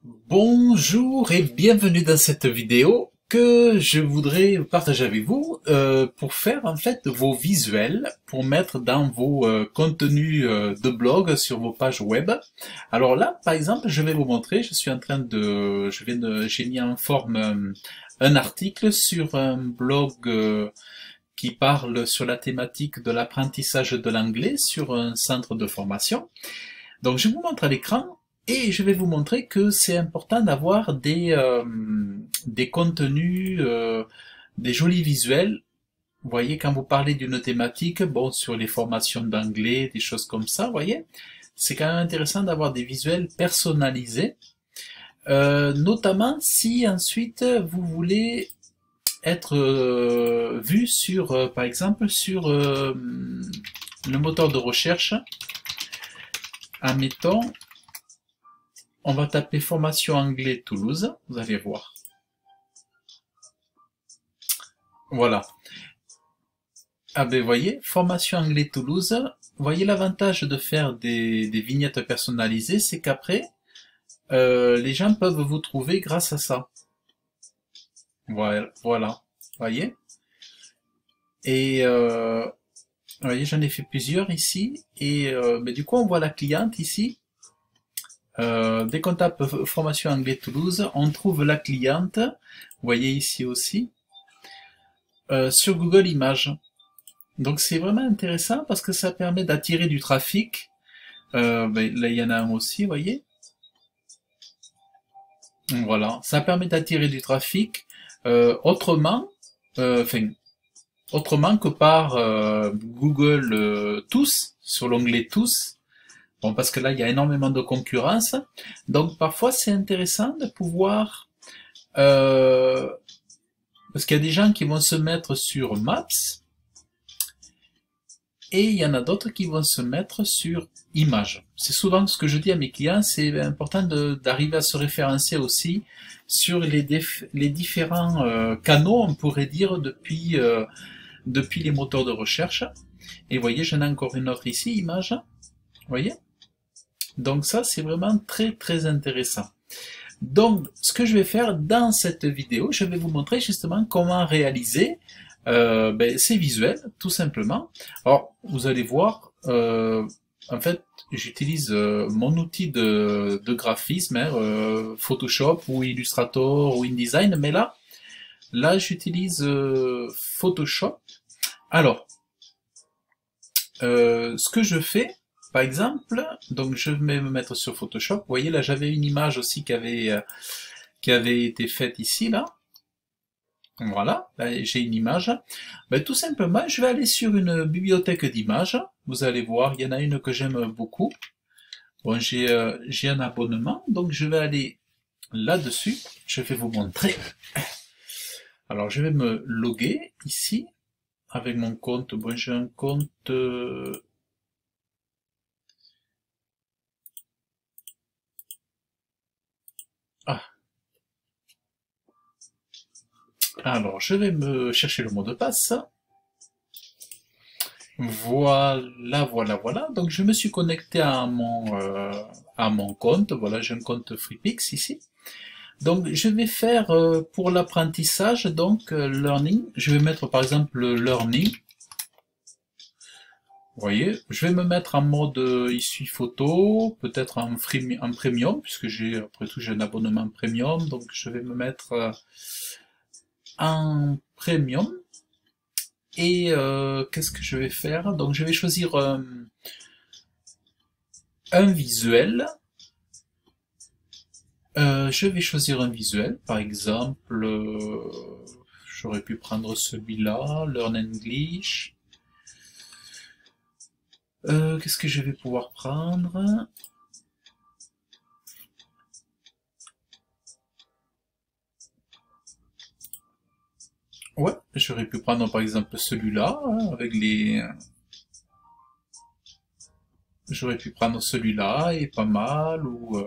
Bonjour et bienvenue dans cette vidéo que je voudrais partager avec vous pour faire en fait vos visuels pour mettre dans vos contenus de blog sur vos pages web. Alors là, par exemple, je vais vous montrer, je suis en train de, j'ai mis en forme un article sur un blog qui parle sur la thématique de l'apprentissage de l'anglais sur un centre de formation. Donc je vous montre à l'écran et je vais vous montrer que c'est important d'avoir des contenus, des jolis visuels. Vous voyez, quand vous parlez d'une thématique, bon, sur les formations d'anglais, des choses comme ça, vous voyez, c'est quand même intéressant d'avoir des visuels personnalisés, notamment si ensuite vous voulez être vu sur, par exemple, sur le moteur de recherche. Admettons, on va taper formation anglais Toulouse, vous allez voir. Voilà. Ah ben voyez, formation anglais Toulouse, voyez l'avantage de faire des vignettes personnalisées, c'est qu'après, les gens peuvent vous trouver grâce à ça. Voilà, voyez. Et voyez, j'en ai fait plusieurs ici, et ben, du coup on voit la cliente ici. Dès qu'on tape formation anglais Toulouse, on trouve la cliente, vous voyez ici aussi, sur Google Images. Donc c'est vraiment intéressant parce que ça permet d'attirer du trafic. Ben, là il y en a un aussi, vous voyez. Voilà, ça permet d'attirer du trafic autrement, autrement que par Google Tous, sur l'onglet Tous. Bon, parce que là, il y a énormément de concurrence. Donc, parfois, c'est intéressant de pouvoir... parce qu'il y a des gens qui vont se mettre sur Maps, et il y en a d'autres qui vont se mettre sur Images. C'est souvent ce que je dis à mes clients, c'est important d'arriver à se référencer aussi sur les différents canaux, on pourrait dire, depuis les moteurs de recherche. Et vous voyez, j'en ai encore une autre ici, Images. Vous voyez? Donc ça, c'est vraiment très très intéressant. Donc, ce que je vais faire dans cette vidéo, je vais vous montrer justement comment réaliser ces visuels, tout simplement. Alors, vous allez voir, en fait, j'utilise mon outil de graphisme, hein, Photoshop ou Illustrator ou InDesign, mais là j'utilise Photoshop. Alors, ce que je fais, par exemple, donc je vais me mettre sur Photoshop. Vous voyez, là j'avais une image aussi qui avait été faite ici, là. Voilà, là j'ai une image. Ben, tout simplement, je vais aller sur une bibliothèque d'images. Vous allez voir, il y en a une que j'aime beaucoup. Bon, j'ai un abonnement, donc je vais aller là-dessus. Je vais vous montrer. Alors, je vais me loguer ici avec mon compte. Bon, j'ai un compte... Ah, alors, je vais me chercher le mot de passe. Voilà. Donc, je me suis connecté à mon compte. Voilà, j'ai un compte FreePix ici. Donc, je vais faire pour l'apprentissage, donc learning. Je vais mettre par exemple learning. Vous voyez, je vais me mettre en mode ici photo, peut-être en premium, puisque après tout, j'ai un abonnement premium. Donc, je vais me mettre en premium. Et qu'est-ce que je vais faire? Donc je vais choisir un visuel. Je vais choisir un visuel, par exemple, j'aurais pu prendre celui-là, Learn English. Qu'est-ce que je vais pouvoir prendre? Ouais, j'aurais pu prendre par exemple celui-là, hein, avec les... J'aurais pu prendre celui-là, et pas mal, ou...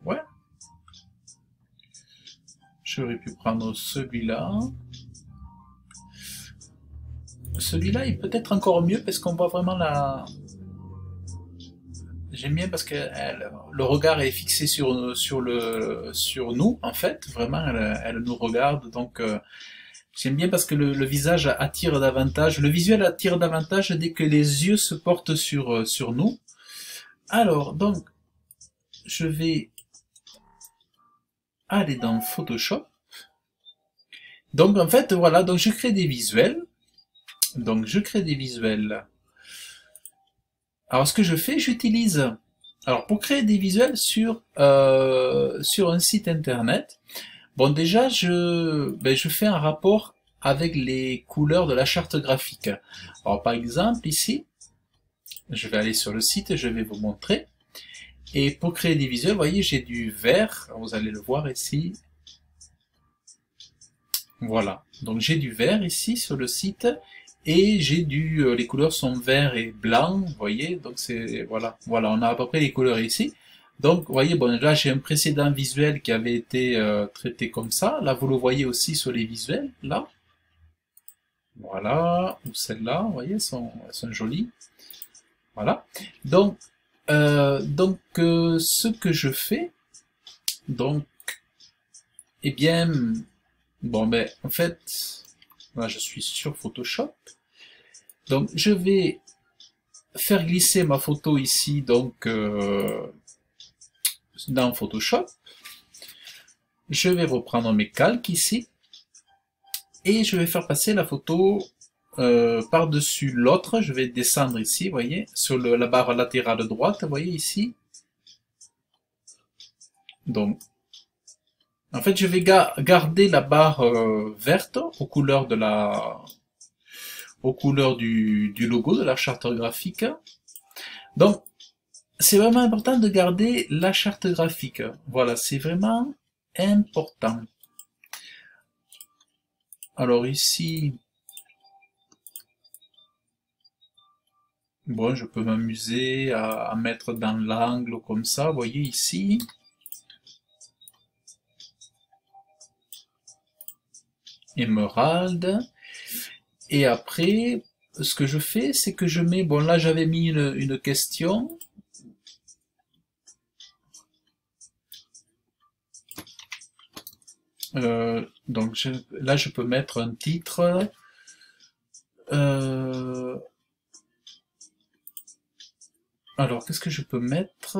ouais. J'aurais pu prendre celui-là. Celui-là est peut-être encore mieux, parce qu'on voit vraiment J'aime bien parce que le regard est fixé sur nous en fait. Vraiment, elle nous regarde. Donc j'aime bien parce que le visage attire davantage. Le visuel attire davantage dès que les yeux se portent sur nous. Alors donc je vais aller dans Photoshop. Donc en fait voilà, donc je crée des visuels. Donc je crée des visuels. Alors ce que je fais, j'utilise. Alors pour créer des visuels sur un site internet, bon déjà je fais un rapport avec les couleurs de la charte graphique. Alors par exemple ici, je vais aller sur le site et je vais vous montrer. Et pour créer des visuels, vous voyez, j'ai du vert, vous allez le voir ici. Voilà, donc j'ai du vert ici sur le site et j'ai les couleurs sont vert et blanc, vous voyez, donc c'est, voilà, on a à peu près les couleurs ici. Donc, vous voyez, bon, là j'ai un précédent visuel qui avait été traité comme ça. Là, vous le voyez aussi sur les visuels, là. Voilà, ou celles-là, vous voyez, elles sont jolies. Voilà. Donc, ce que je fais, donc, eh bien, bon, ben, en fait, là, je suis sur Photoshop. Donc, je vais faire glisser ma photo ici, donc, dans Photoshop. Je vais reprendre mes calques ici. Et je vais faire passer la photo par-dessus l'autre. Je vais descendre ici, vous voyez, sur la barre latérale droite, vous voyez ici. Donc, en fait, je vais garder la barre verte aux couleurs du logo de la charte graphique. Donc, c'est vraiment important de garder la charte graphique. Voilà, c'est vraiment important. Alors ici, bon, je peux m'amuser à mettre dans l'angle comme ça, vous voyez ici. Émeraude. Et après, ce que je fais, c'est que je mets, bon là j'avais mis une question. Donc là je peux mettre un titre. Alors qu'est-ce que je peux mettre?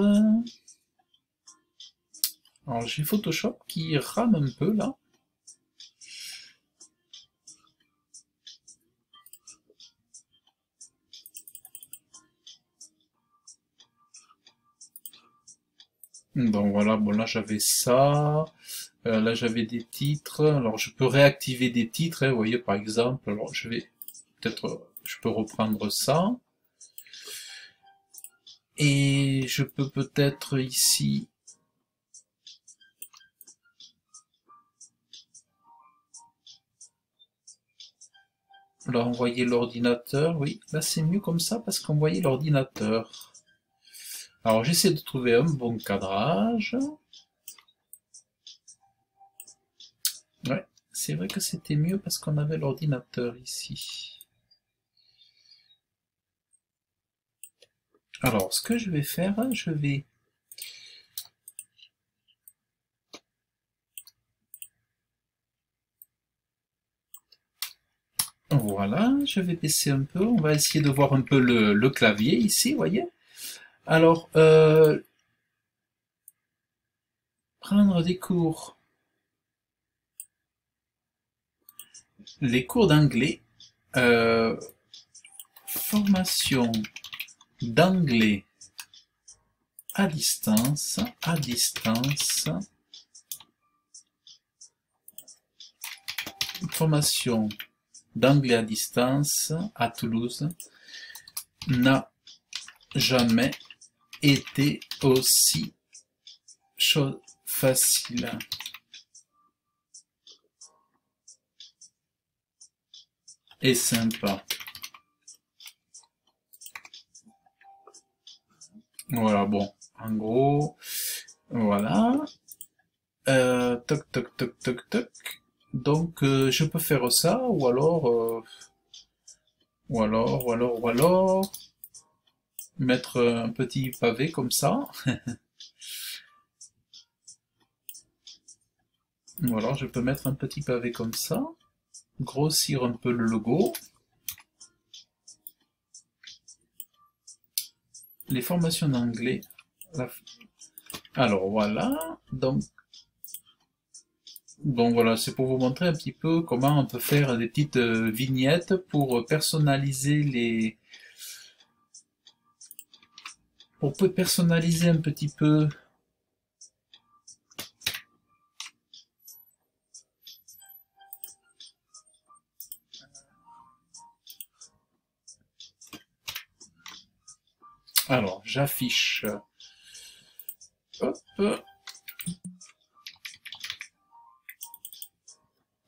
Alors j'ai Photoshop qui rame un peu là. Donc voilà, bon là j'avais ça. Là j'avais des titres. Alors je peux réactiver des titres, hein, vous voyez par exemple. Alors je peux reprendre ça. Et je peux peut-être ici là envoyer l'ordinateur. Oui, là c'est mieux comme ça parce qu'on voyait l'ordinateur. Alors j'essaie de trouver un bon cadrage. Ouais, c'est vrai que c'était mieux parce qu'on avait l'ordinateur ici. Alors, ce que je vais faire, je vais... Voilà, je vais baisser un peu. On va essayer de voir un peu le clavier ici, vous voyez. Alors, prendre des cours. Les cours d'anglais. Formation d'anglais à distance, formation d'anglais à distance à Toulouse n'a jamais été aussi facile. Et sympa. Voilà, bon, en gros, voilà. Toc, toc, toc, toc, toc. Donc, je peux faire ça, ou alors, mettre un petit pavé comme ça. Voilà, je peux mettre un petit pavé comme ça, grossir un peu le logo. Les formations d'anglais. Alors voilà, donc voilà, c'est pour vous montrer un petit peu comment on peut faire des petites vignettes pour personnaliser personnaliser un petit peu. Alors, j'affiche. Hop.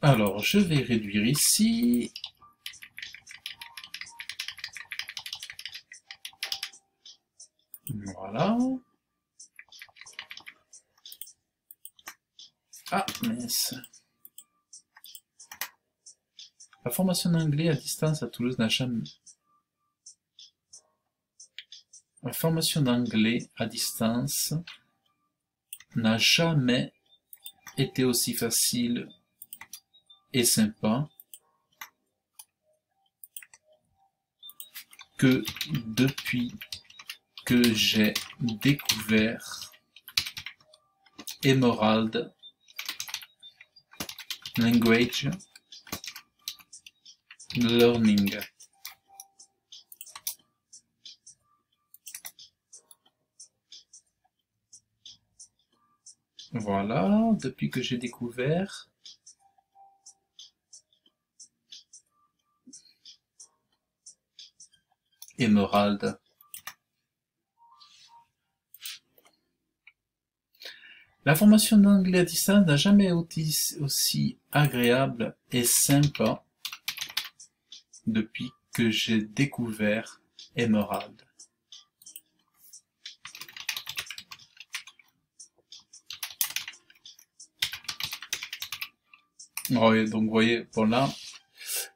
Alors, je vais réduire ici. Voilà. Ah, mince. La formation d'anglais à distance à Toulouse n'a jamais... La formation d'anglais à distance n'a jamais été aussi facile et sympa que depuis que j'ai découvert Emerald Language Learning. Voilà, depuis que j'ai découvert Emerald. La formation d'anglais à distance n'a jamais été aussi agréable et sympa depuis que j'ai découvert Emerald. Oui, donc vous voyez, bon là,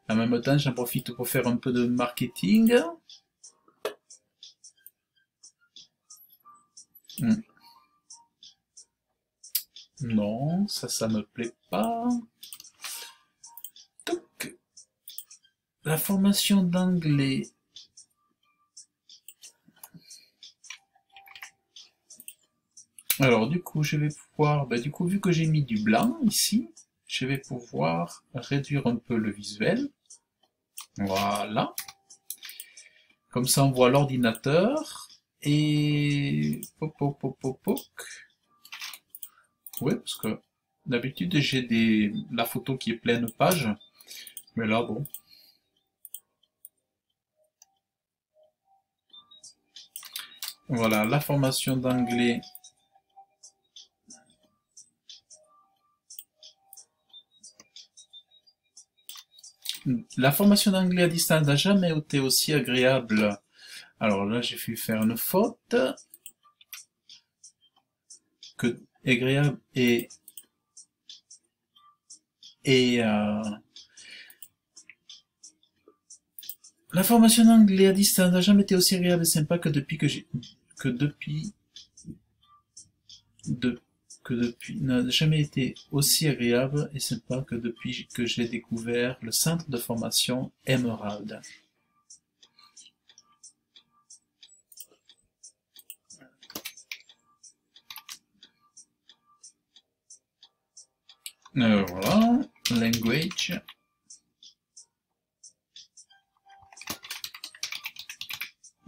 en même temps, j'en profite pour faire un peu de marketing. Non, ça me plaît pas. Donc, la formation d'anglais. Alors, du coup, je vais pouvoir, du coup, vu que j'ai mis du blanc ici, je vais pouvoir réduire un peu le visuel. Voilà. Comme ça, on voit l'ordinateur. Et... Oui, parce que d'habitude, j'ai la photo qui est pleine page. Mais là, bon. Voilà, la formation d'anglais. La formation d'anglais à distance n'a jamais été aussi agréable. Alors là, j'ai fait faire une faute. Que agréable la formation d'anglais à distance n'a jamais été aussi agréable et sympa que depuis n'a jamais été aussi agréable et sympa que depuis que j'ai découvert le centre de formation Emerald. Voilà, language.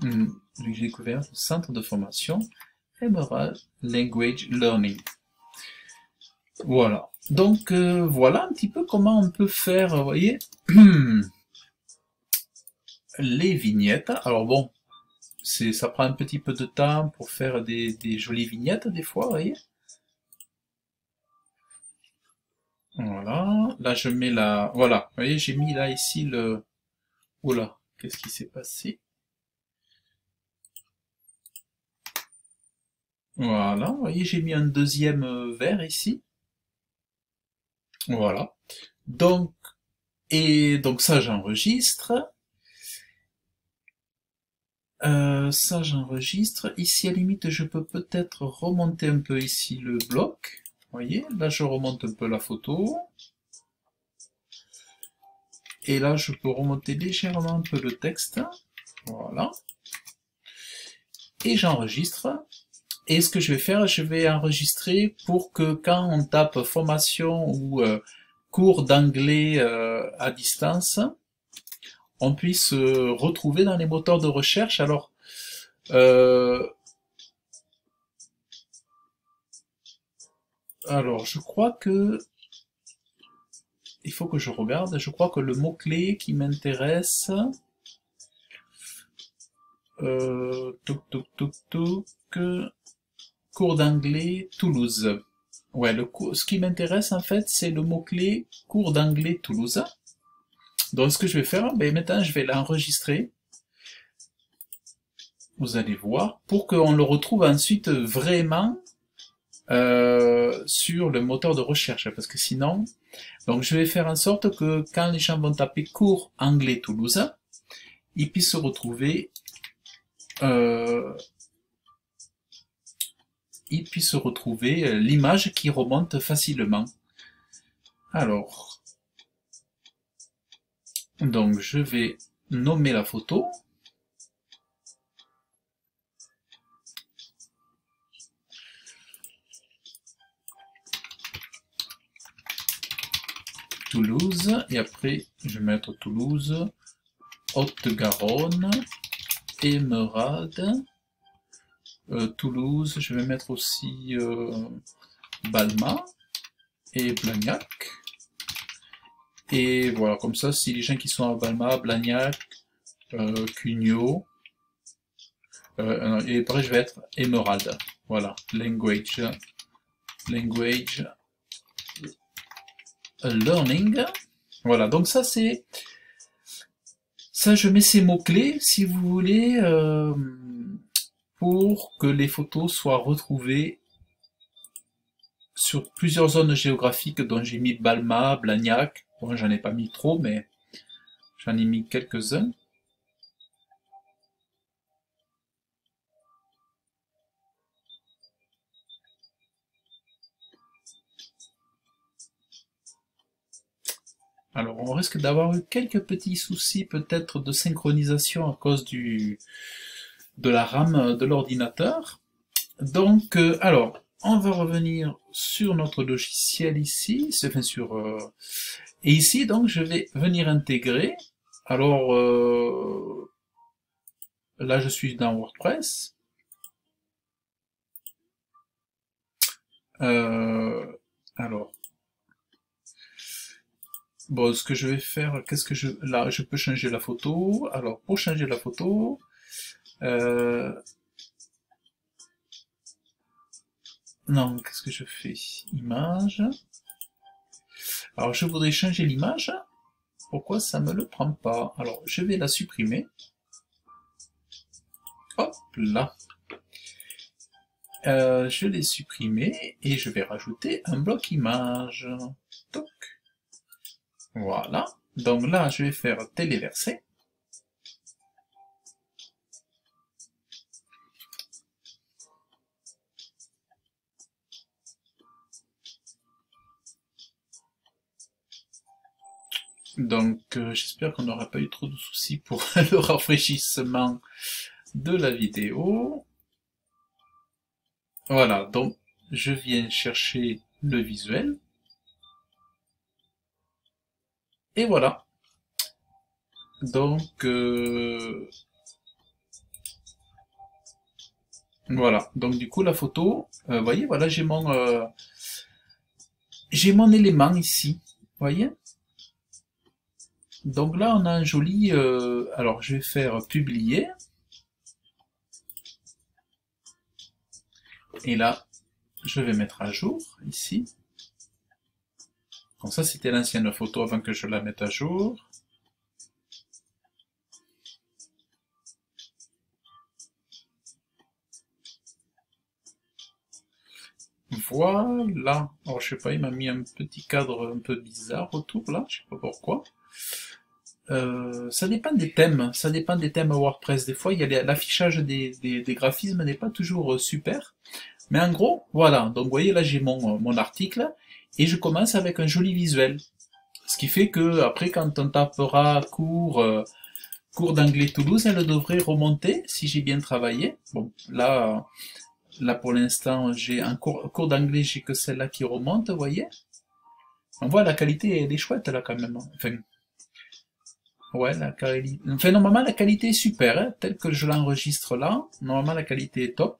J'ai découvert le centre de formation Emerald Language Learning. Voilà. Donc voilà un petit peu comment on peut faire, vous voyez, les vignettes. Alors bon, ça prend un petit peu de temps pour faire des jolies vignettes des fois, vous voyez. Voilà. Là je mets la... Voilà. Vous voyez, j'ai mis là ici le... Oula, qu'est-ce qui s'est passé? Voilà. Vous voyez, j'ai mis un deuxième verre ici. Voilà. Donc, et donc ça j'enregistre. Ça j'enregistre. Ici à la limite je peux peut-être remonter un peu ici le bloc. Vous voyez, là je remonte un peu la photo. Et là je peux remonter légèrement un peu le texte. Voilà. Et j'enregistre. Et ce que je vais faire, je vais enregistrer pour que quand on tape formation ou cours d'anglais à distance, on puisse retrouver dans les moteurs de recherche. Alors, je crois que il faut que je regarde. Je crois que le mot-clé qui m'intéresse, toc toc toc toc, cours d'anglais Toulouse. Ouais, ce qui m'intéresse en fait, c'est le mot-clé cours d'anglais Toulouse. Donc, ce que je vais faire, ben maintenant, je vais l'enregistrer. Vous allez voir, pour qu'on le retrouve ensuite vraiment sur le moteur de recherche, parce que sinon, donc je vais faire en sorte que quand les gens vont taper cours anglais Toulouse, ils puissent se retrouver l'image qui remonte facilement. Alors, donc je vais nommer la photo. Toulouse, et après je vais mettre Toulouse, Haute-Garonne, Émeraude, Toulouse, je vais mettre aussi Balma et Blagnac. Et voilà, comme ça, si les gens qui sont à Balma, Blagnac, Cugnot, et après je vais être Émeraude. Voilà, language learning. Voilà, donc ça c'est... Ça, je mets ces mots-clés, si vous voulez, pour que les photos soient retrouvées sur plusieurs zones géographiques dont j'ai mis Balma, Blagnac. Bon, j'en ai pas mis trop, mais j'en ai mis quelques-uns. Alors, on risque d'avoir eu quelques petits soucis peut-être de synchronisation à cause de la RAM de l'ordinateur. Donc, alors, on va revenir sur notre logiciel ici, enfin et ici, donc, je vais venir intégrer. Alors, là, je suis dans WordPress. Alors, bon, ce que je vais faire, là, je peux changer la photo. Alors, pour changer la photo, non, qu'est-ce que je fais? Image. Alors, je voudrais changer l'image. Pourquoi ça me le prend pas? Alors, je vais la supprimer. Hop là. Je l'ai supprimé et je vais rajouter un bloc image. Toc. Voilà. Donc là, je vais faire téléverser. Donc, j'espère qu'on n'aura pas eu trop de soucis pour le rafraîchissement de la vidéo. Voilà, donc je viens chercher le visuel. Et voilà. Donc, voilà. Donc du coup, la photo, vous voyez, voilà, j'ai mon élément ici. Vous voyez? Donc là, on a un joli... alors, je vais faire publier. Et là, je vais mettre à jour, ici. Donc ça, c'était l'ancienne photo avant que je la mette à jour. Voilà. Alors, je sais pas, il m'a mis un petit cadre un peu bizarre autour, là. Je sais pas pourquoi. ça dépend des thèmes, ça dépend des thèmes WordPress. Des fois, il y a l'affichage des graphismes n'est pas toujours super. Mais en gros, voilà. Donc, vous voyez, là, j'ai mon article et je commence avec un joli visuel. Ce qui fait que après, quand on tapera cours d'anglais Toulouse, elle devrait remonter si j'ai bien travaillé. Bon, là pour l'instant, j'ai un cours d'anglais, j'ai que celle-là qui remonte, vous voyez. On voit la qualité, elle est chouette là quand même. Enfin, ouais, la qualité. Enfin, normalement, la qualité est super, hein, telle que je l'enregistre là. Normalement, la qualité est top.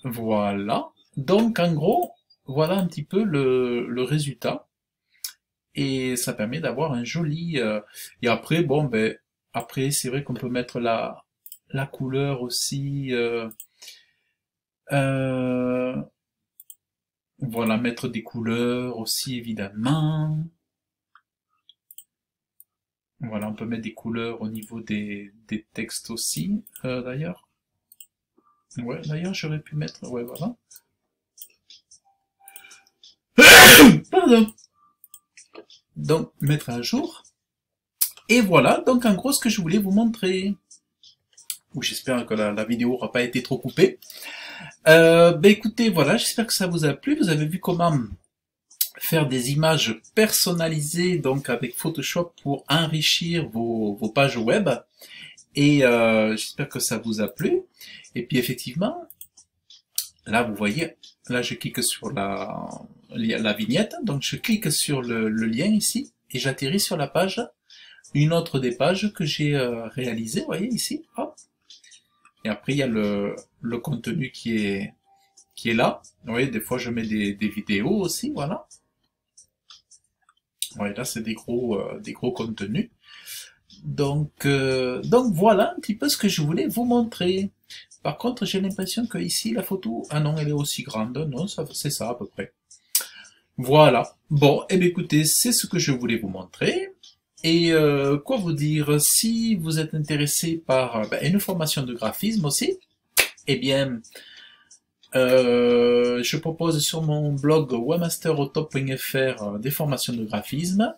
Voilà. Donc, en gros, voilà un petit peu le résultat. Et ça permet d'avoir un joli... Et après, bon, ben, après, c'est vrai qu'on peut mettre la couleur aussi... voilà, mettre des couleurs aussi, évidemment. Voilà, on peut mettre des couleurs au niveau des textes aussi, d'ailleurs. Ouais, d'ailleurs, j'aurais pu mettre... Ouais, voilà. Pardon. Donc, mettre à jour. Et voilà, donc en gros, ce que je voulais vous montrer. Ou j'espère que la vidéo n'aura pas été trop coupée. Ben écoutez, voilà, j'espère que ça vous a plu. Vous avez vu comment faire des images personnalisées, donc avec Photoshop pour enrichir vos pages web. Et j'espère que ça vous a plu. Et puis effectivement, là vous voyez, là je clique sur la vignette, donc je clique sur le lien ici, et j'atterris sur la page, une autre des pages que j'ai réalisées, vous voyez ici, hop. Et après il y a le contenu qui est là. Vous voyez, des fois je mets des vidéos aussi, voilà. Ouais, là c'est des gros contenus. Donc voilà un petit peu ce que je voulais vous montrer. Par contre, j'ai l'impression que ici la photo, ah non, elle est aussi grande. Non, c'est ça à peu près. Voilà. Bon, eh bien écoutez, c'est ce que je voulais vous montrer. Et quoi vous dire, si vous êtes intéressé par une formation de graphisme aussi, eh bien, je propose sur mon blog webmasterotop.fr des formations de graphisme.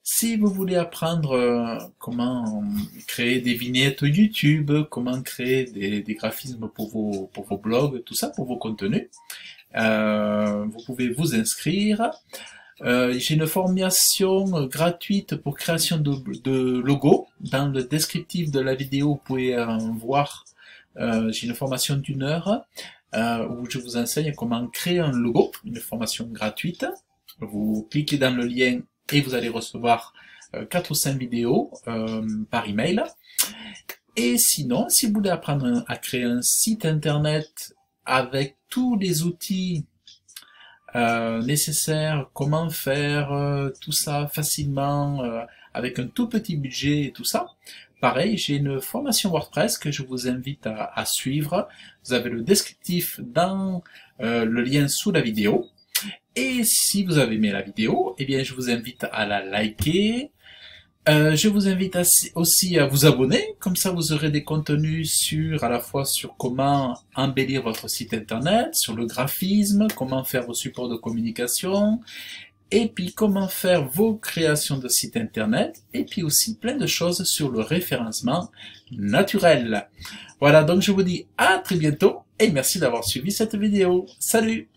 Si vous voulez apprendre comment créer des vignettes YouTube, comment créer des graphismes pour vos blogs, tout ça, pour vos contenus, vous pouvez vous inscrire. J'ai une formation gratuite pour création de logos. Dans le descriptif de la vidéo, vous pouvez voir, j'ai une formation d'1 heure où je vous enseigne comment créer un logo, une formation gratuite. Vous cliquez dans le lien et vous allez recevoir 4 ou 5 vidéos par email. Et sinon, si vous voulez apprendre à créer un site internet avec tous les outils nécessaires, comment faire tout ça facilement, avec un tout petit budget et tout ça, pareil, j'ai une formation WordPress que je vous invite à suivre. Vous avez le descriptif dans le lien sous la vidéo. Et si vous avez aimé la vidéo, eh bien, je vous invite à la liker. Je vous invite aussi à vous abonner, comme ça vous aurez des contenus à la fois sur comment embellir votre site internet, sur le graphisme, comment faire vos supports de communication, et puis comment faire vos créations de sites internet, et puis aussi plein de choses sur le référencement naturel. Voilà, donc je vous dis à très bientôt, et merci d'avoir suivi cette vidéo. Salut!